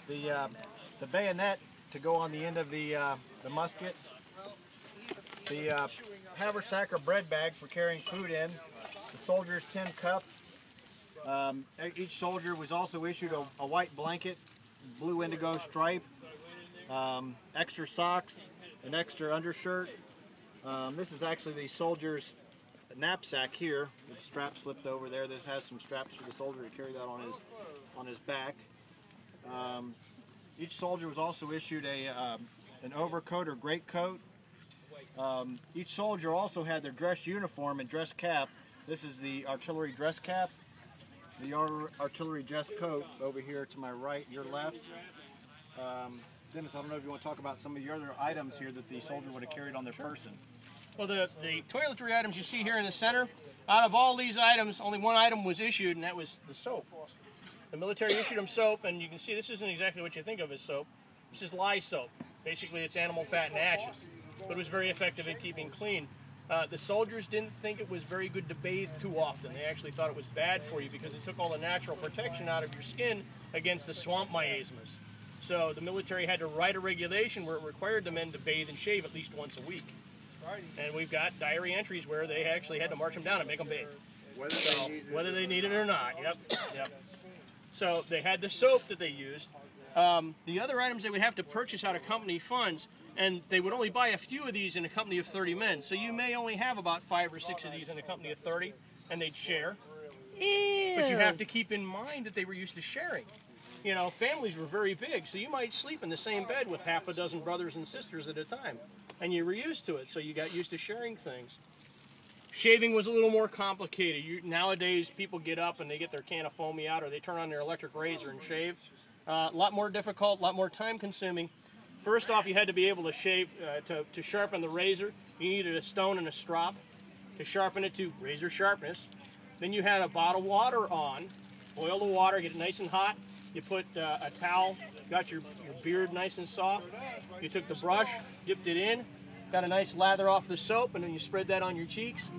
the bayonet to go on the end of the musket, the haversack or bread bag for carrying food in, the soldier's tin cup. Each soldier was also issued a white blanket, blue indigo stripe, extra socks, an extra undershirt. This is actually the soldier's knapsack here with the strap slipped over there. This has some straps for the soldier to carry that on his back. Each soldier was also issued an overcoat or greatcoat. Each soldier also had their dress uniform and dress cap. This is the artillery dress cap, the artillery dress coat over here to my right, your left. Dennis, I don't know if you want to talk about some of your other items here that the soldier would have carried on their person. Well, the toiletry items you see here in the center, out of all these items, only one item was issued, and that was the soap. The military issued them soap, and you can see this isn't exactly what you think of as soap. This is lye soap. Basically, it's animal fat and ashes, but it was very effective at keeping clean. The soldiers didn't think it was very good to bathe too often. They actually thought it was bad for you because it took all the natural protection out of your skin against the swamp miasmas. So the military had to write a regulation where it required the men to bathe and shave at least once a week. And we've got diary entries where they actually had to march them down and make them bathe. Whether they need it or not. Yep. So they had the soap that they used. The other items they would have to purchase out of company funds, and they would only buy a few of these in a company of 30 men. So you may only have about 5 or 6 of these in a company of 30, and they'd share. Ew. But you have to keep in mind that they were used to sharing. You know, families were very big, so you might sleep in the same bed with half a dozen brothers and sisters at a time. And you were used to it, so you got used to sharing things. Shaving was a little more complicated. Nowadays, people get up and they get their can of foamy out, or they turn on their electric razor and shave. A lot more difficult, a lot more time consuming. First off, you had to be able to shave, to sharpen the razor. You needed a stone and a strop to sharpen it to razor sharpness. Then you had a bottle of water on, boil the water, get it nice and hot. You put a towel, got your beard nice and soft. You took the brush, dipped it in, got a nice lather off the soap, and then you spread that on your cheeks.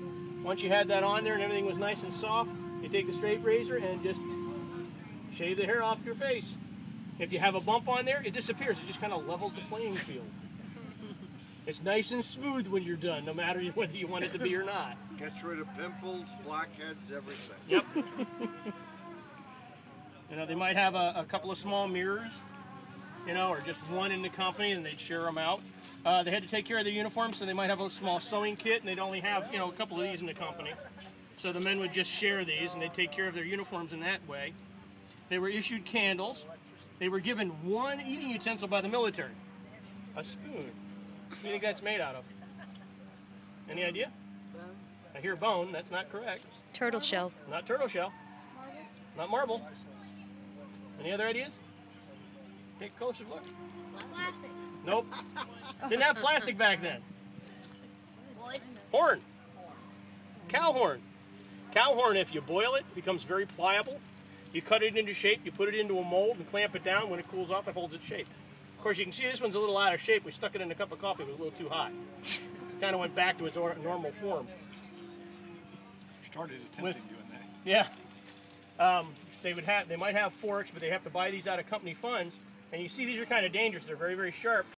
Once you had that on there and everything was nice and soft, you take the straight razor and just shave the hair off your face. If you have a bump on there, it disappears. It just kind of levels the playing field. It's nice and smooth when you're done, no matter whether you want it to be or not. Gets rid of pimples, blackheads, everything. Yep. You know, they might have a couple of small mirrors, you know, or just one in the company, and they'd share them out. They had to take care of their uniforms, so they might have a small sewing kit, and they'd only have, you know, a couple of these in the company. So the men would just share these, and they'd take care of their uniforms in that way. They were issued candles. They were given one eating utensil by the military, a spoon. What do you think that's made out of? Any idea? I hear bone. That's not correct. Turtle shell. Not turtle shell. Not marble. Any other ideas? Take a closer look. Plastic. Nope. Didn't have plastic back then. Horn. Cow horn. Cow horn, if you boil it, becomes very pliable. You cut it into shape, you put it into a mold and clamp it down. When it cools off, it holds its shape. Of course, you can see this one's a little out of shape. We stuck it in a cup of coffee. It was a little too hot. Kind of went back to its normal form. Started attempting doing that. Yeah. They might have forks, but they have to buy these out of company funds. And you see these are kind of dangerous. They're very, very sharp.